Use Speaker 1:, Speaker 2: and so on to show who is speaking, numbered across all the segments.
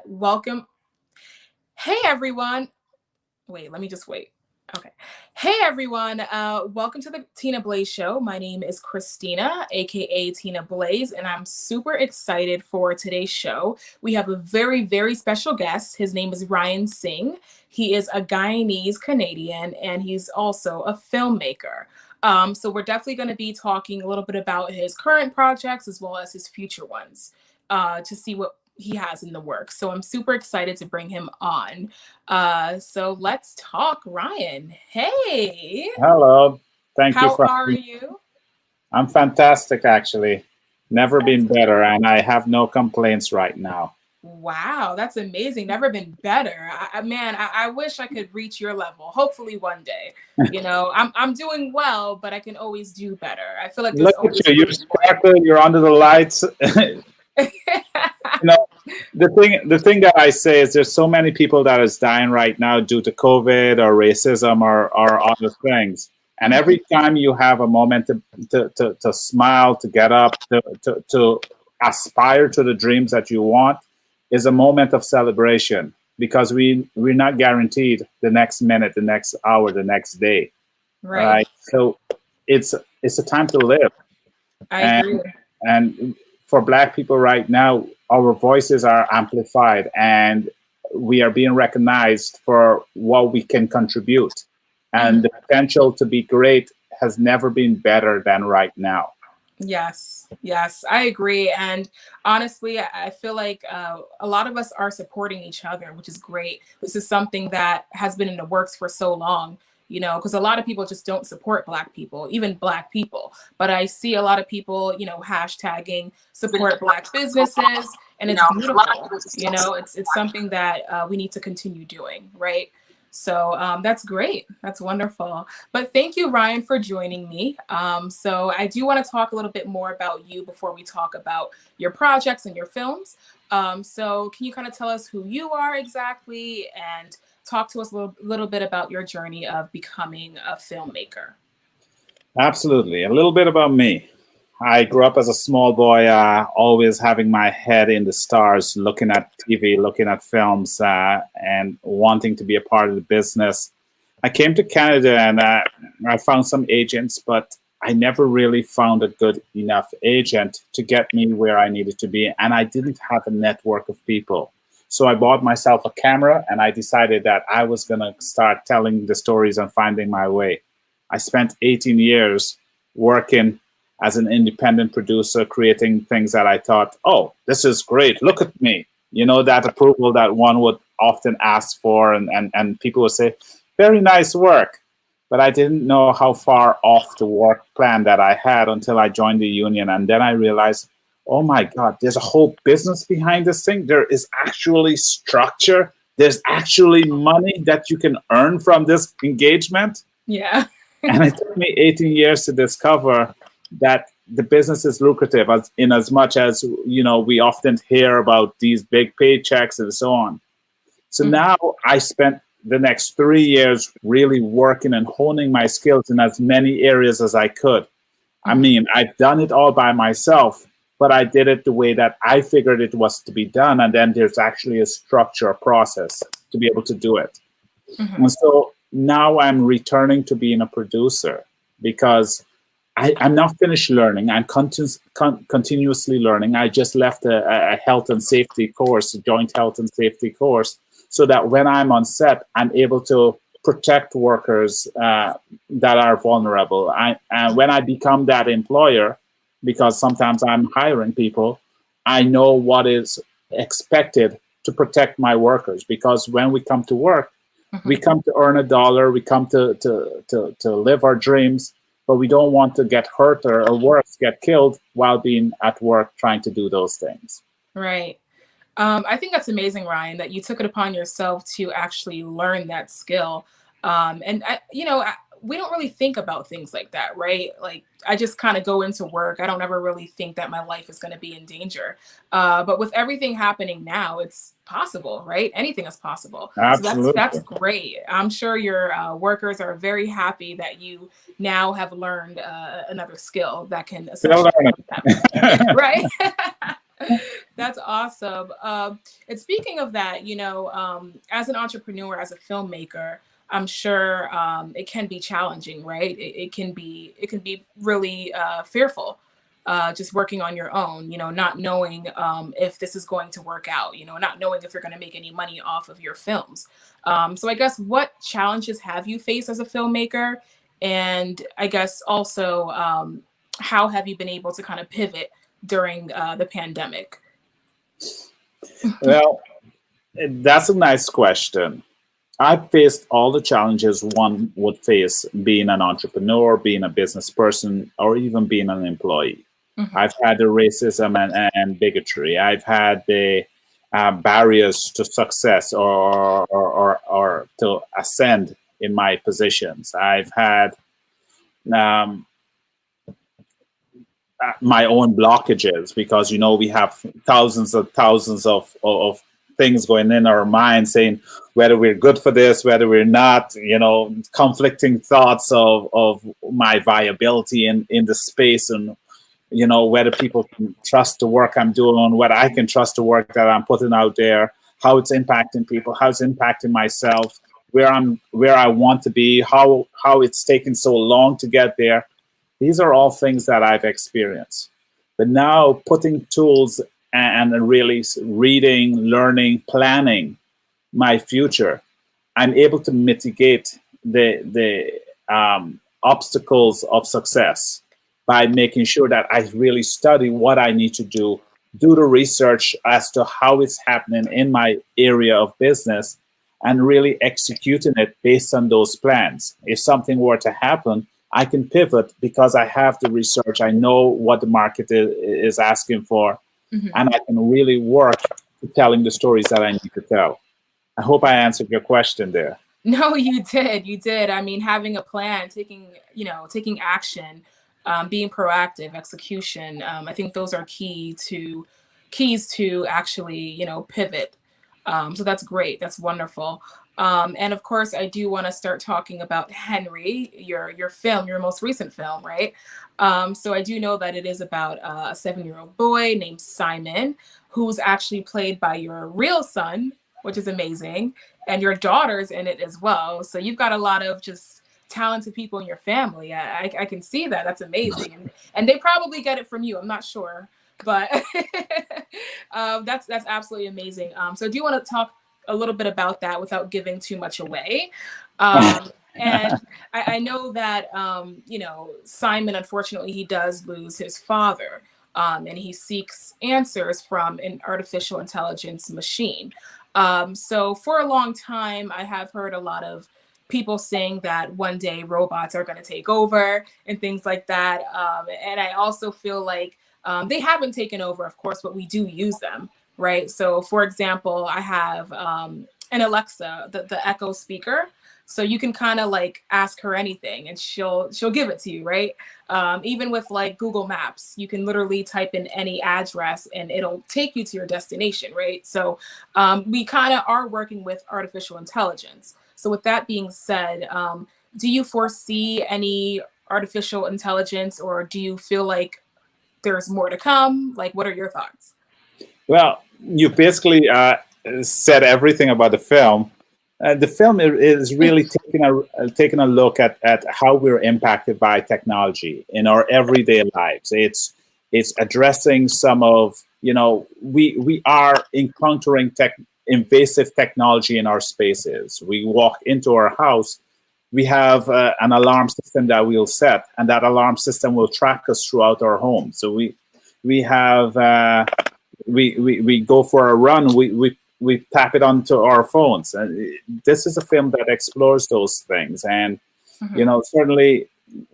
Speaker 1: Welcome. Hey, everyone. Wait, let me just wait. Okay. Hey, everyone. Welcome to the Tina Blaze Show. My name is Christina, aka Tina Blaze, and I'm super excited for today's show. We have a very, very special guest. His name is Ryan Singh. He is a Guyanese Canadian, and he's also a filmmaker. So we're definitely going to be talking a little bit about his current projects as well as his future ones to see what he has in the works. So I'm super excited to bring him on. So let's talk, Ryan. Hey,
Speaker 2: Hello. Thank you
Speaker 1: how
Speaker 2: for.
Speaker 1: are you?
Speaker 2: I'm fantastic, actually. Never
Speaker 1: That's
Speaker 2: been better, and I have no complaints right now.
Speaker 1: wow, that's amazing. Never been better. Man, I wish I could reach your level. Hopefully one day. I'm doing well, but I can always do better. I feel like there's
Speaker 2: Look at
Speaker 1: always
Speaker 2: you. You're
Speaker 1: room for
Speaker 2: sparkling. You're under the lights.
Speaker 1: it.
Speaker 2: know, the thing that I say is there's so many people that is dying right now due to COVID or racism or other things. And every time you have a moment to smile, to get up, to aspire to the dreams that you want, is a moment of celebration because we're not guaranteed the next minute, the next hour, the next day. All
Speaker 1: Right.
Speaker 2: right. So it's a time to live.
Speaker 1: I agree.
Speaker 2: And and for black people right now, our voices are amplified and we are being recognized for what we can contribute.
Speaker 1: Mhm.
Speaker 2: And the potential to be great has never been better than right now.
Speaker 1: Yes, yes, I agree. And honestly, I feel like a lot of us are supporting each other, which is great. This is something that has been in the works for so long, because a lot of people just don't support Black people, even Black people. But I see a lot of people, hashtagging support Black businesses, and it's beautiful. It's something that we need to continue doing, right? So that's great. That's wonderful. But thank you, Ryan, for joining me. So I do want to talk a little bit more about you before we talk about your projects and your films. So can you kind of tell us who you are exactly and talk to us a little bit about your journey of becoming a filmmaker?
Speaker 2: Absolutely. A little bit about me. I grew up as a small boy, always having my head in the stars, looking at TV, looking at films, and wanting to be a part of the business. I came to Canada and I found some agents, but I never really found a good enough agent to get me where I needed to be. And I didn't have a network of people. So I bought myself a camera and I decided that I was going to start telling the stories and finding my way. I spent 18 years working as an independent producer, creating things that I thought, oh, this is great. Look at me. That approval that one would often ask for, and people would say, very nice work. But I didn't know how far off the work plan that I had until I joined the union. And then I realized, oh my God, there's a whole business behind this thing. There is actually structure. There's actually money that you can earn from this engagement.
Speaker 1: Yeah.
Speaker 2: And it took me 18 years to discover that the business is lucrative in as much as, we often hear about these big paychecks and so on. So
Speaker 1: Mhm.
Speaker 2: now I spent the next 3 years really working and honing my skills in as many areas as I could. I
Speaker 1: Mhm.
Speaker 2: mean, I've done it all by myself, but I did it the way that I figured it was to be done. And then there's actually a structure, a process to be able to do it.
Speaker 1: Mhm.
Speaker 2: And so now I'm returning to being a producer because I'm not finished learning. I'm continuously learning. I just left a health and safety course, a joint health and safety course, so that when I'm on set, I'm able to protect workers that are vulnerable. And when I become that employer, because sometimes I'm hiring people, I know what is expected to protect my workers. Because when we come to work, we
Speaker 1: Mhm.
Speaker 2: come to earn a dollar, we come to live our dreams, but we don't want to get hurt or worse, get killed while being at work trying to do those things.
Speaker 1: Right. I think that's amazing, Ryan, that you took it upon yourself to actually learn that skill. We don't really think about things like that, right? Like, I just kind of go into work. I don't ever really think that my life is going to be in danger. But with everything happening now, it's possible, right? Anything is possible. So that's
Speaker 2: Absolutely.
Speaker 1: great. I'm sure your workers are very happy that you now have learned another skill that can
Speaker 2: Still
Speaker 1: essentially
Speaker 2: learning.
Speaker 1: help them. Yeah, right. That's awesome. And speaking of that, as an entrepreneur, as a filmmaker, I'm sure it can be challenging, right? It can be really fearful, just working on your own. Not knowing if this is going to work out. Not knowing if you're going to make any money off of your films. So I guess what challenges have you faced as a filmmaker, and I guess also how have you been able to kind of pivot during the pandemic?
Speaker 2: Well, that's a nice question. I've faced all the challenges one would face being an entrepreneur, being a business person, or even being an employee.
Speaker 1: Mhm.
Speaker 2: I've had the racism and bigotry. I've had the barriers to success or to ascend in my positions. I've had um, my own blockages because we have thousands of things going in our mind saying whether we're good for this, whether we're not, conflicting thoughts of my viability in the space, and whether people can trust the work I'm doing, whether I can trust the work that I'm putting out there, how it's impacting people, how it's impacting myself, where I want to be, how it's taken so long to get there. These are all things that I've experienced. But now putting tools and really reading, learning, planning my future, I'm able to mitigate the obstacles of success by making sure that I really study what I need to do the research as to how it's happening in my area of business, and really executing it based on those plans. If something were to happen, I can pivot because I have the research. I know what the market is asking for,
Speaker 1: Mhm.
Speaker 2: and I can really work to telling the stories that I need to tell. I hope I answered your question there.
Speaker 1: No, you did. You did. I mean, having a plan, taking action, being proactive, execution. I think those are keys to actually, pivot. So that's great. That's wonderful. And of course, I do want to start talking about Henry, your film, your most recent film, right? So I do know that it is about a 7-year-old boy named Simon, who's actually played by your real son, which is amazing, and your daughter's in it as well. So you've got a lot of just talented people in your family. I can see that. That's amazing, and they probably get it from you. I'm not sure, but that's absolutely amazing. So I do want to talk a little bit about that without giving too much away. And I know that Simon, unfortunately, he does lose his father, and he seeks answers from an artificial intelligence machine. So for a long time, I have heard a lot of people saying that one day robots are going to take over and things like that. And I also feel like they haven't taken over, of course, but we do use them, right? So, for example, I have an Alexa, the Echo speaker. So you can kind of like ask her anything, and she'll give it to you, right? Even with like Google Maps, you can literally type in any address and it'll take you to your destination, right? So we kind of are working with artificial intelligence. So with that being said, do you foresee any artificial intelligence, or do you feel like there's more to come? Like, what are your thoughts?
Speaker 2: Well, you basically said everything about the film. The film is really taking a look at how we're impacted by technology in our everyday lives. It's addressing some of we are encountering invasive technology in our spaces. We walk into our house, we have an alarm system that we'll set, and that alarm system will track us throughout our home. So we have we go for a run, we tap it onto our phones, and this is a film that explores those things. And
Speaker 1: Mhm.
Speaker 2: certainly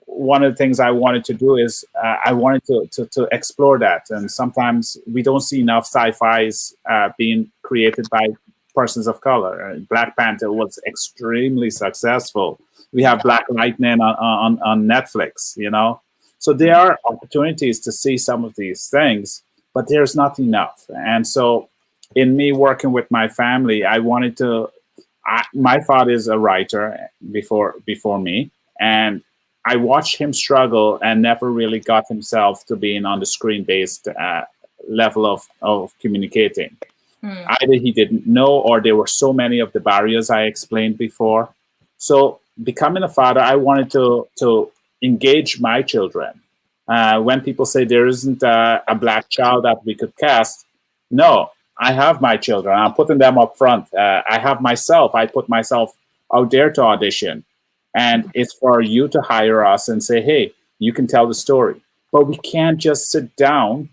Speaker 2: one of the things I wanted to do is I wanted to explore that. And sometimes we don't see enough sci-fis being created by persons of color. Black Panther was extremely successful. We have
Speaker 1: Yeah.
Speaker 2: Black Lightning on Netflix, so there
Speaker 1: Mhm.
Speaker 2: are opportunities to see some of these things, but there's not enough. And so in me working with my family, I wanted to my father is a writer before me, and I watched him struggle and never really got himself to being on the screen based level of communicating.
Speaker 1: Mm.
Speaker 2: Either he didn't know, or there were so many of the barriers I explained before. So becoming a father, I wanted to engage my children. When people say there isn't a black child that we could cast, no, I have my children. I'm putting them up front. I have myself. I put myself out there to audition. And it's for you to hire us and say, hey, you can tell the story. But we can't just sit down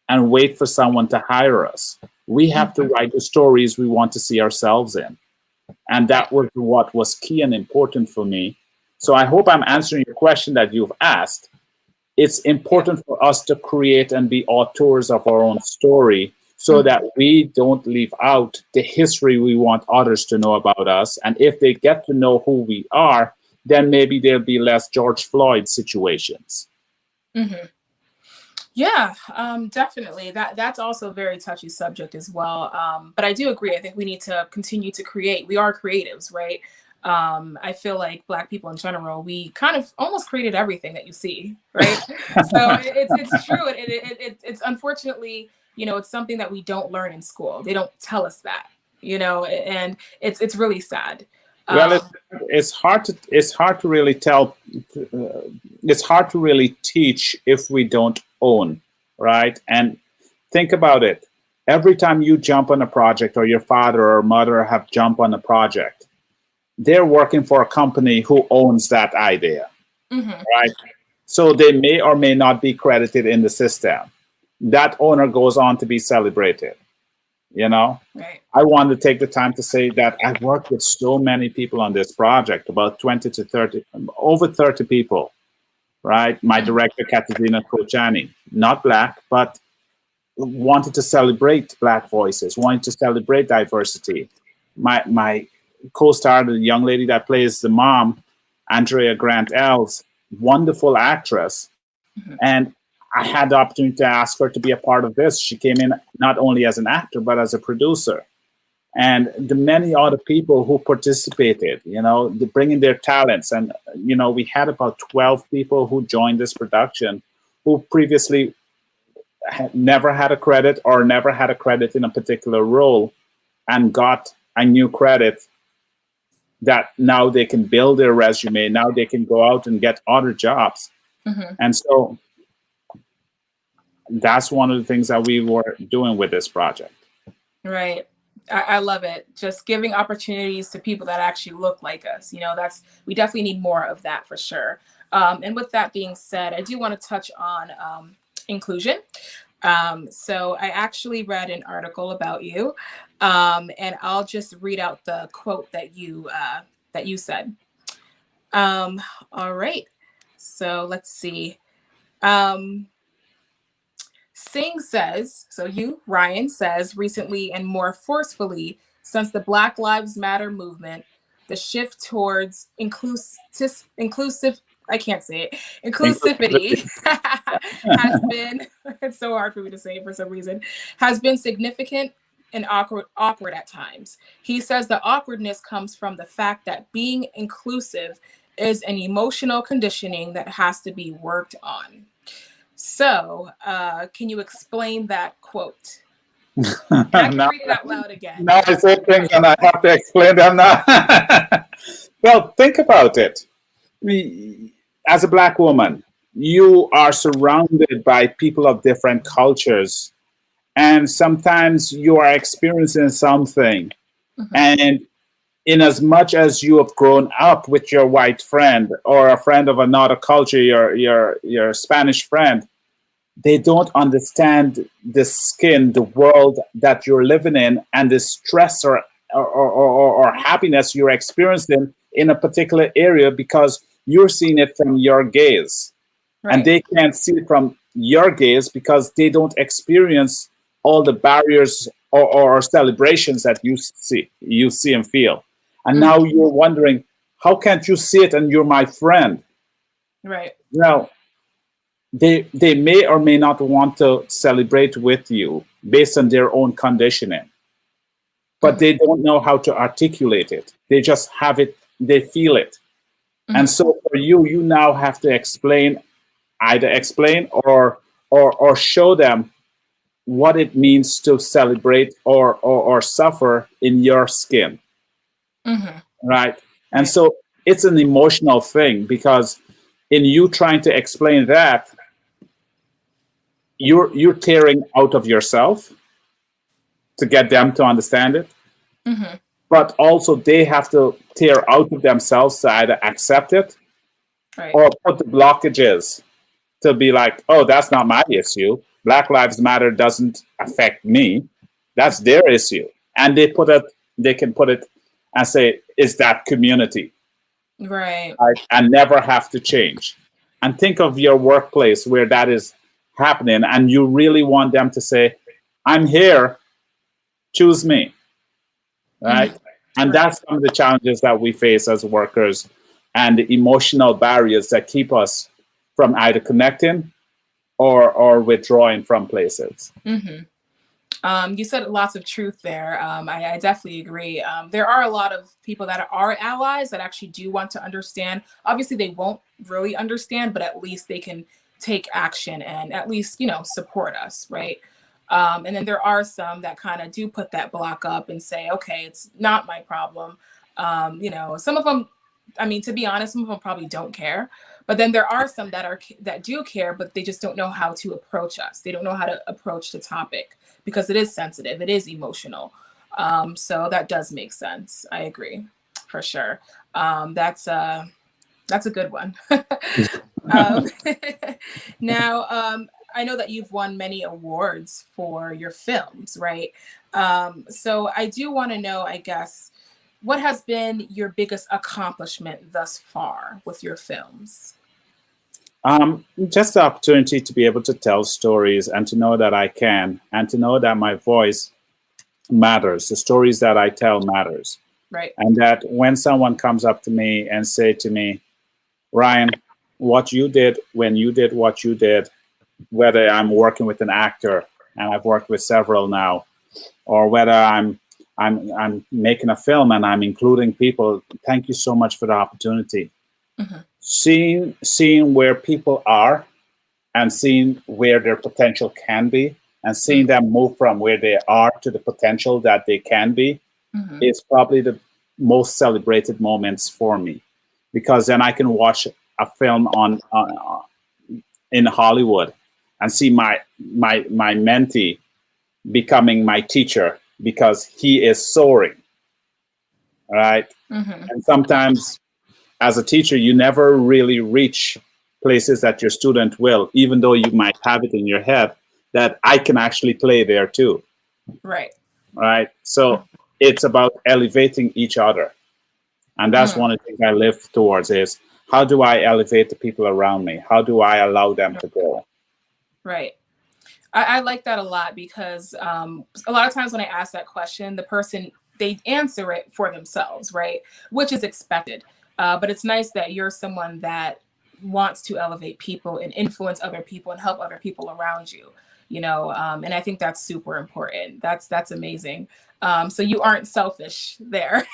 Speaker 2: and wait for someone to hire us. We have to write the stories we want to see ourselves in. And that was what was key and important for me. So I hope I'm answering your question that you've asked. It's important for us to create and be authors of our own story so that we don't leave out the history we want others to know about us. And if they get to know who we are, then maybe there'll be less George Floyd situations.
Speaker 1: Mm-hmm. Yeah, definitely. That's also a very touchy subject as well. But I do agree. I think we need to continue to create. We are creatives, right? I feel like Black people in general, we kind of almost created everything that you see, right? So it's true. It's unfortunately, it's something that we don't learn in school. They don't tell us that, and it's really sad.
Speaker 2: Well,
Speaker 1: Um,
Speaker 2: it's hard to really tell. It's hard to really teach if we don't own, right? And think about it. Every time you jump on a project, or your father or mother have jumped on a project, they're working for a company who owns that idea,
Speaker 1: mhm,
Speaker 2: right? So they may or may not be credited in the system. That owner goes on to be celebrated.
Speaker 1: right.
Speaker 2: I wanted to take the time to say that I've worked with so many people on this project, about 20 to 30, over 30 people, right? My director, Katarzyna Kochani, not Black, but wanted to celebrate Black voices, wanted to celebrate diversity. My co-star, the young lady that plays the mom, Andrea Grant Ells, wonderful actress.
Speaker 1: Mhm,
Speaker 2: And I had the opportunity to ask her to be a part of this. She came in not only as an actor, but as a producer. And the many other people who participated, bringing their talents. And, we had about 12 people who joined this production who previously never had a credit or never had a credit in a particular role, and got a new credit that now they can build their resume. Now they can go out and get other jobs.
Speaker 1: mhm.
Speaker 2: And so that's one of the things that we were doing with this project.
Speaker 1: Right. I love it. Just giving opportunities to people that actually look like us. We definitely need more of that for sure. And with that being said, I do want to touch on inclusion. So I actually read an article about you, and I'll just read out the quote that you said. Um, all right. So let's see. Um, Singh says, so you, Ryan, says recently and more forcefully since the Black Lives Matter movement, the shift towards inclusive, I can't say it, inclusivity
Speaker 2: Inclusivity.
Speaker 1: has been, it's so hard for me to say for some reason, has been significant and awkward at times. He says the awkwardness comes from the fact that being inclusive is an emotional conditioning that has to be worked on. So, can you explain that quote? And I can
Speaker 2: now,
Speaker 1: read it out loud again.
Speaker 2: now I say things and I have to explain them now. Well, think about it. As a Black woman, you are surrounded by people of different cultures, and sometimes you are experiencing something.
Speaker 1: Mhm.
Speaker 2: And in as much as you have grown up with your white friend or a friend of another culture, your Spanish friend, they don't understand the skin, the world that you're living in, and the stress or happiness you're experiencing in a particular area, because you're seeing it from your gaze. And
Speaker 1: Right.
Speaker 2: they can't see it from your gaze because they don't experience all the barriers or celebrations that you see and feel. And
Speaker 1: Mhm.
Speaker 2: now you're wondering, how can't you see it and you're my friend?
Speaker 1: Right.
Speaker 2: Well, they may or may not want to celebrate with you based on their own conditioning, but
Speaker 1: Mhm.
Speaker 2: they don't know how to articulate it. They just have it, they feel it. And
Speaker 1: Mhm.
Speaker 2: so for you, you now have to explain, either explain or show them what it means to celebrate or suffer in your skin,
Speaker 1: Hmm.
Speaker 2: right? And
Speaker 1: Right.
Speaker 2: so it's an emotional thing because in you trying to explain that, you're tearing out of yourself to get them to understand it,
Speaker 1: Hmm.
Speaker 2: but also they have to tear out of themselves to either accept it
Speaker 1: Right.
Speaker 2: or put the blockages to be like, oh, that's not my issue. Black Lives Matter doesn't affect me. That's their issue. And they can put it and say, is that community?
Speaker 1: Right.
Speaker 2: Right? And never have to change. And think of your workplace where that is happening, and you really want them to say, I'm here, choose me.
Speaker 1: Hmm.
Speaker 2: Right? And
Speaker 1: Right.
Speaker 2: that's some of the challenges that we face as workers and the emotional barriers that keep us from either connecting or withdrawing from places.
Speaker 1: Hmm. You said lots of truth there. I definitely agree. There are a lot of people that are allies that actually do want to understand. Obviously, they won't really understand, but at least they can take action and at least, support us, right? And then there are some that kind of do put that block up and say, okay, it's not my problem. Some of them, I mean, to be honest, some of them probably don't care. But then there are some that do care, but they just don't know how to approach us. They don't know how to approach the topic because it is sensitive, it is emotional. So that does make sense. I agree, for sure. That's a good one. um, now, I know that you've won many awards for your films, right? So I do want to know, I guess, what has been your biggest accomplishment thus far with your films?
Speaker 2: Just the opportunity to be able to tell stories and to know that I can, and to know that my voice matters. The stories that I tell matters,
Speaker 1: Right.
Speaker 2: and that when someone comes up to me and say to me, Ryan, what you did when you did what you did, whether I'm working with an actor and I've worked with several now, or whether I'm making a film and I'm including people. Thank you so much for the opportunity.
Speaker 1: Hmm.
Speaker 2: Seeing where people are and seeing where their potential can be and seeing them move from where they are to the potential that they can be
Speaker 1: Hmm.
Speaker 2: is probably the most celebrated moments for me, because then I can watch a film in Hollywood and see my mentee becoming my teacher because he is soaring, right?
Speaker 1: Hmm.
Speaker 2: And sometimes as a teacher, you never really reach places that your student will, even though you might have it in your head that I can actually play there too,
Speaker 1: Right.
Speaker 2: right? So it's about elevating each other. And that's
Speaker 1: Mm.
Speaker 2: one of the things I live towards is how do I elevate the people around me? How do I allow them to grow?
Speaker 1: Right. I like that a lot because a lot of times when I ask that question, the person they answer it for themselves, right? Which is expected. But it's nice that you're someone that wants to elevate people and influence other people and help other people around you. And I think that's super important. That's amazing. So you aren't selfish there.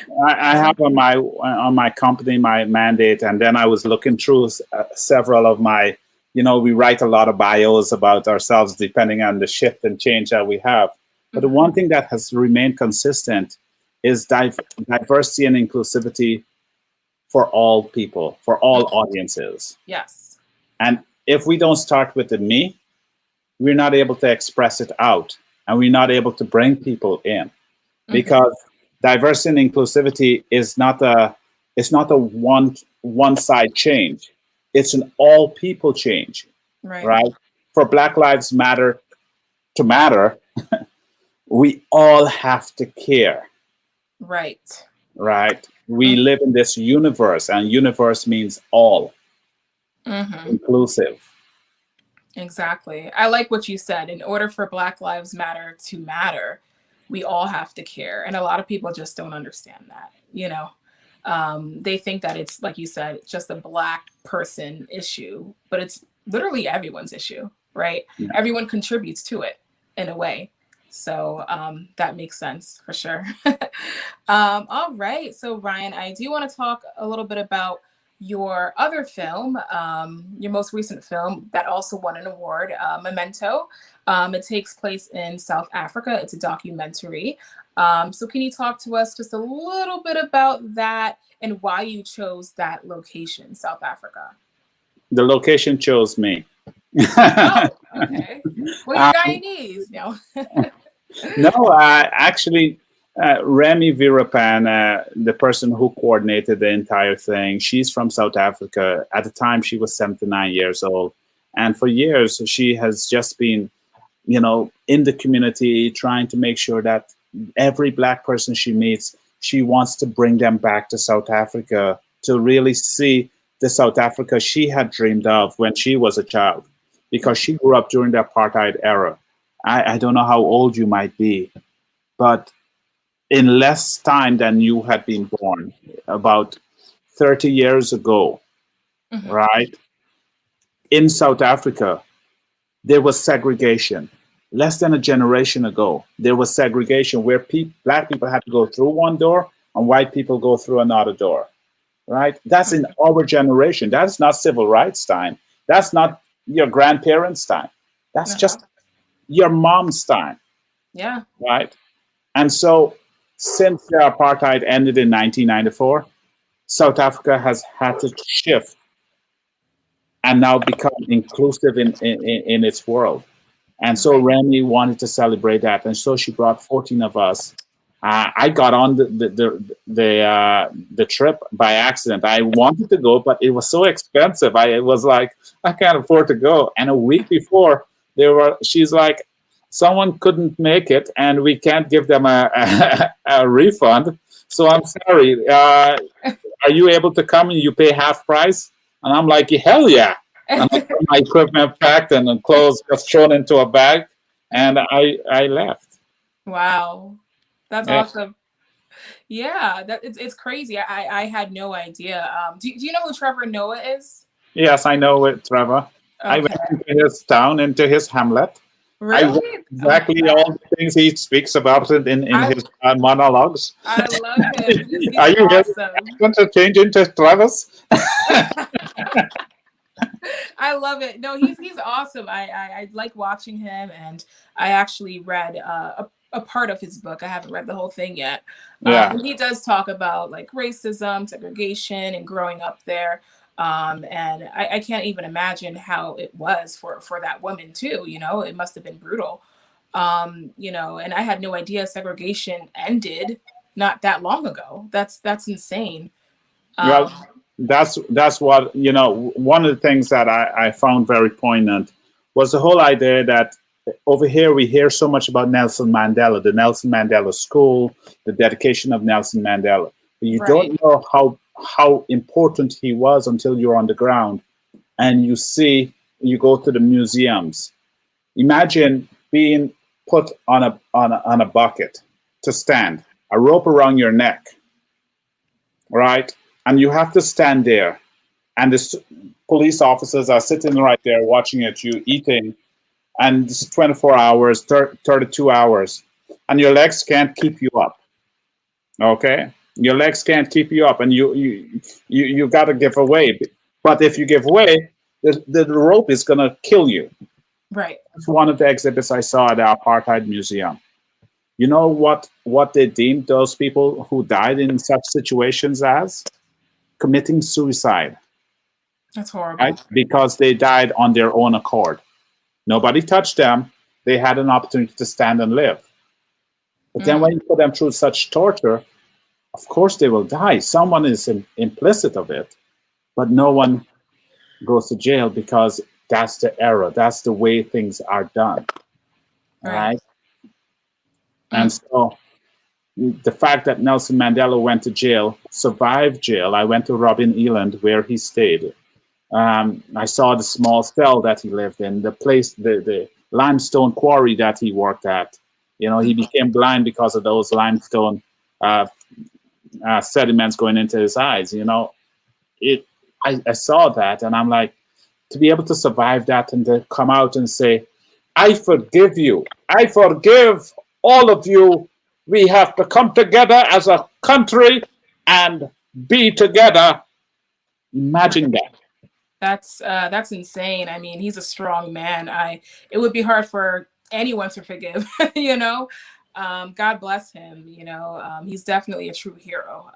Speaker 2: Well, I
Speaker 1: um,
Speaker 2: have on my company my mandate, and then I was looking through several of my. We write a lot of bios about ourselves depending on the shift and change that we have. But the
Speaker 1: mhm.
Speaker 2: one thing that has remained consistent is diversity and inclusivity for all people, for all audiences.
Speaker 1: Yes.
Speaker 2: And if we don't start with the me, we're not able to express it out, and we're not able to bring people in,
Speaker 1: Hmm.
Speaker 2: because diversity and inclusivity is not a one side change. It's an all people change,
Speaker 1: Right.
Speaker 2: right? For Black Lives Matter to matter, we all have to care,
Speaker 1: Right.
Speaker 2: right? We live in this universe, and universe means all
Speaker 1: Mm-hmm.
Speaker 2: inclusive.
Speaker 1: Exactly. I like what you said. In order for Black Lives Matter to matter, we all have to care. And a lot of people just don't understand that. They think that it's, like you said, it's just a Black person issue, but it's literally everyone's issue, right?
Speaker 2: Yeah.
Speaker 1: Everyone contributes to it in a way. So that makes sense for sure. All right. So, Ryan, I do want to talk a little bit about your other film, your most recent film that also won an award, Memento. It takes place in South Africa. It's a documentary. So, can you talk to us just a little bit about that and why you chose that location, South Africa?
Speaker 2: The location chose me.
Speaker 1: Oh, okay. Well, you're Guyanese, no?
Speaker 2: No, actually, Remy Virapan, the person who coordinated the entire thing, she's from South Africa. At the time, she was 79 years old. And for years, she has just been, in the community, trying to make sure that every Black person she meets, she wants to bring them back to South Africa to really see the South Africa she had dreamed of when she was a child, because she grew up during the apartheid era. I don't know how old you might be, but in less time than you had been born, about 30 years ago,
Speaker 1: Mhm.
Speaker 2: right? In South Africa, there was segregation. Less than a generation ago, there was segregation where Black people had to go through one door and white people go through another door, right? That's in our generation. That's not civil rights time. That's not your grandparents' time. That's
Speaker 1: Uh-huh.
Speaker 2: just your mom's time,
Speaker 1: Yeah.
Speaker 2: right? And so, since the apartheid ended in 1994, South Africa has had to shift and now become inclusive in its world. And so,
Speaker 1: Right.
Speaker 2: Remy wanted to celebrate that, and so she brought 14 of us. I got on the trip by accident. I wanted to go, but it was so expensive. I was like, I can't afford to go. And a week before, she's like, someone couldn't make it, and we can't give them a refund. So I'm sorry. Are you able to come and you pay half price? And I'm like, hell yeah. And I got my equipment packed and the clothes just thrown into a bag, and I left.
Speaker 1: Wow. That's
Speaker 2: Yeah.
Speaker 1: awesome. Yeah, it's crazy. I had no idea. Do you know who Trevor Noah is?
Speaker 2: Yes, I know it, Trevor. I went
Speaker 1: Okay.
Speaker 2: into his town, into his hamlet. I read
Speaker 1: Really? Oh
Speaker 2: exactly
Speaker 1: my
Speaker 2: all
Speaker 1: God.
Speaker 2: the things he speaks about it in
Speaker 1: I
Speaker 2: his monologues.
Speaker 1: I love him. He's
Speaker 2: Are you ready
Speaker 1: awesome.
Speaker 2: to change into Travis?
Speaker 1: I love it. No, he's awesome. I like watching him, and I actually read a part of his book. I haven't read the whole thing yet.
Speaker 2: Yeah.
Speaker 1: And he does talk about like racism, segregation, and growing up there. And I can't even imagine how it was for that woman too. It must have been brutal. And I had no idea segregation ended not that long ago. That's insane.
Speaker 2: Well,
Speaker 1: Um,
Speaker 2: that's what one of the things that I found very poignant was the whole idea that over here we hear so much about Nelson Mandela, the Nelson Mandela School, the dedication of Nelson Mandela. But you
Speaker 1: right.
Speaker 2: don't know how important he was until you're on the ground and you go to the museums. Imagine being put on a bucket to stand, a rope around your neck, right? And you have to stand there, and the police officers are sitting right there watching at you eating, and it's 24 hours, 32 hours, and your legs can't keep you up. Okay, your legs can't keep you up, and you got to give away. But if you give away, the rope is gonna kill you.
Speaker 1: Right.
Speaker 2: That's one of the exhibits I saw at the Apartheid Museum. You know what they deemed those people who died in such situations as? Committing suicide,
Speaker 1: That's
Speaker 2: right?
Speaker 1: horrible.
Speaker 2: Because they died on their own accord. Nobody touched them. They had an opportunity to stand and live. But then
Speaker 1: Mm,
Speaker 2: when you put them through such torture, of course they will die. Someone is implicit of it, but no one goes to jail because that's the error. That's the way things are done,
Speaker 1: right.
Speaker 2: right? And
Speaker 1: Mm,
Speaker 2: so the fact that Nelson Mandela went to jail, survived jail. I went to Robin Eland where he stayed. I saw the small cell that he lived in, the place, the limestone quarry that he worked at. He
Speaker 1: mhm.
Speaker 2: became blind because of those limestone uh, sediments going into his eyes. It. I saw that, and I'm like, to be able to survive that and to come out and say, "I forgive you. I forgive all of you. We have to come together as a country and be together." Imagine that.
Speaker 1: That's insane. I mean, he's a strong man. It would be hard for anyone to forgive, you know. God bless him, you know. He's definitely a true hero.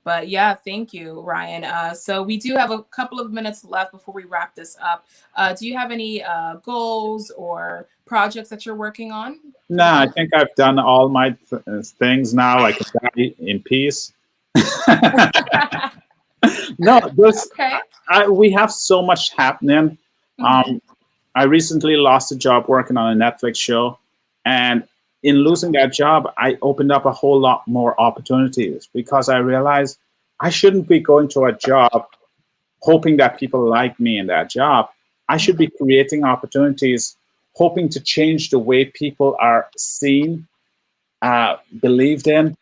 Speaker 1: But yeah, thank you, Ryan. So we do have a couple of minutes left before we wrap this up. Do you have any goals or projects that you're working on for the
Speaker 2: Nah, I
Speaker 1: future?
Speaker 2: think I've done all my things now. I can die in peace. No, there's
Speaker 1: Okay.
Speaker 2: we have so much happening.
Speaker 1: Hmm.
Speaker 2: Um, I recently lost a job working on a Netflix show, and in losing that job, I opened up a whole lot more opportunities because I realized I shouldn't be going to a job hoping that people like me in that job. I should be creating opportunities, hoping to change the way people are seen, believed in,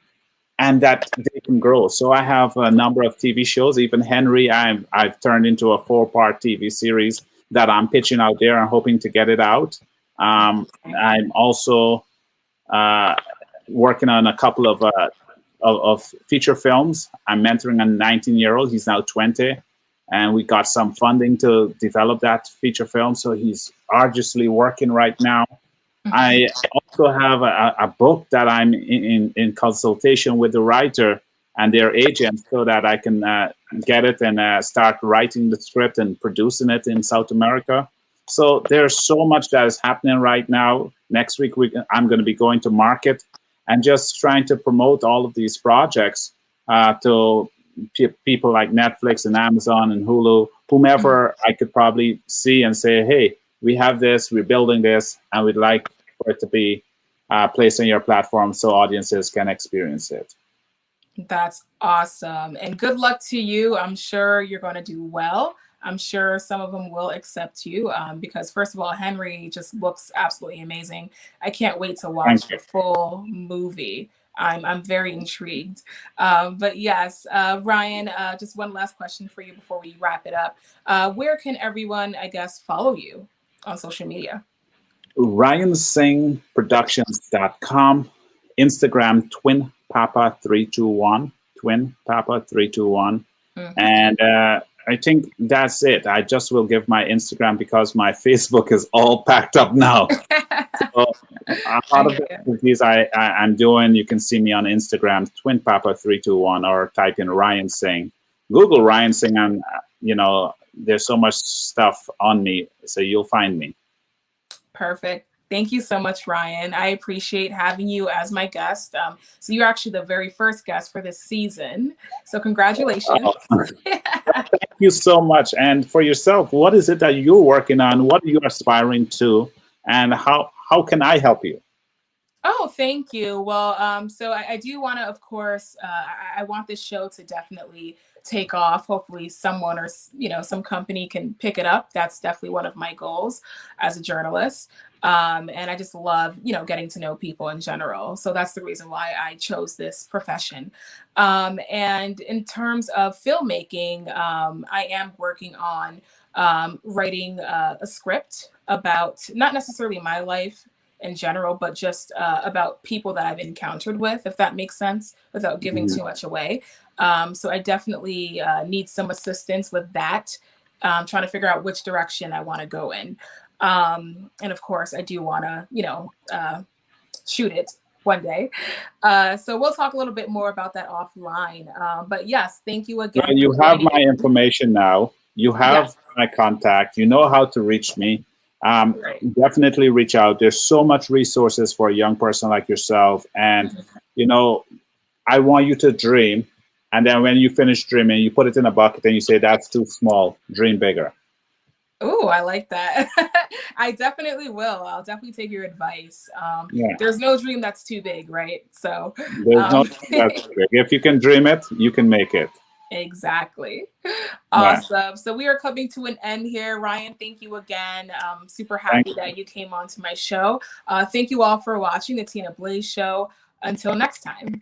Speaker 2: and that they can grow. So I have a number of TV shows. Even Henry, I've turned into a 4-part TV series that I'm pitching out there and hoping to get it out. I'm also uh, working on a couple of feature films. I'm mentoring a 19-year-old. He's now 20, and we got some funding to develop that feature film. So he's arduously working right now. I also have a book that I'm in consultation with the writer and their agent so that I can get it and start writing the script and producing it in South America. So there's so much that is happening right now. Next week, I'm going to be going to market and just trying to promote all of these projects to people like Netflix and Amazon and Hulu, whomever I could probably see and say, hey, we have this, we're building this, and we'd like for it to be placed on your platform so audiences can experience it.
Speaker 1: That's awesome. And good luck to you. I'm sure you're going to do well. I'm sure some of them will accept you because, first of all, Henry just looks absolutely amazing. I can't wait to
Speaker 2: Thank
Speaker 1: watch the
Speaker 2: you.
Speaker 1: full movie. I'm very intrigued. But yes, Ryan, just one last question for you before we wrap it up. Where can everyone, I guess, follow you on social media?
Speaker 2: Ryan Singh Productions.com, Instagram Twin Papa 321, Twin Papa 321.
Speaker 1: Mhm.
Speaker 2: And I think that's it. I just will give my Instagram because my Facebook is all packed up now. So a
Speaker 1: I
Speaker 2: lot of
Speaker 1: hear
Speaker 2: the
Speaker 1: you.
Speaker 2: activities I'm doing, you can see me on Instagram, Twin Papa 321, or type in Ryan Singh. Google Ryan Singh, and there's so much stuff on me, so you'll find me.
Speaker 1: Perfect. Thank you so much, Ryan. I appreciate having you as my guest. So you're actually the very first guest for this season. So congratulations.
Speaker 2: Oh, thank you so much. And for yourself, what is it that you're working on? What are you aspiring to? And how can I help you?
Speaker 1: Oh, thank you. Well, so I do want to, of course, I want this show to definitely take off. Hopefully, someone or some company can pick it up. That's definitely one of my goals as a journalist. And I just love, getting to know people in general. So that's the reason why I chose this profession. And in terms of filmmaking, I am working on writing a script about not necessarily my life in general, but just about people that I've encountered with, if that makes sense, without giving
Speaker 2: Mhm.
Speaker 1: too much away. So I definitely need some assistance with that, trying to figure out which direction I want to go in. And of course, I do want to, shoot it one day. So we'll talk a little bit more about that offline. But yes, thank you
Speaker 2: Well,
Speaker 1: again for
Speaker 2: you have
Speaker 1: joining
Speaker 2: my
Speaker 1: in.
Speaker 2: information now. You
Speaker 1: Yes,
Speaker 2: have my contact. You know how to reach me.
Speaker 1: right.
Speaker 2: Definitely reach out. There's so much resources for a young person like yourself, and you know, I want you to dream. And then when you finish dreaming, you put it in a bucket and you say that's too small. Dream bigger.
Speaker 1: Oh, I like that. I definitely will. I'll definitely take your advice.
Speaker 2: Yeah.
Speaker 1: There's no dream that's too big, right? So,
Speaker 2: There's no
Speaker 1: um,
Speaker 2: dream that's too big. If you can dream it, you can make it.
Speaker 1: exactly.
Speaker 2: Yeah.
Speaker 1: Awesome. So we are coming to an end here. Ryan, thank you again. Super
Speaker 2: Thank
Speaker 1: happy that you came on to my show. Thank you all for watching the Tina Blaze Show. Until next time.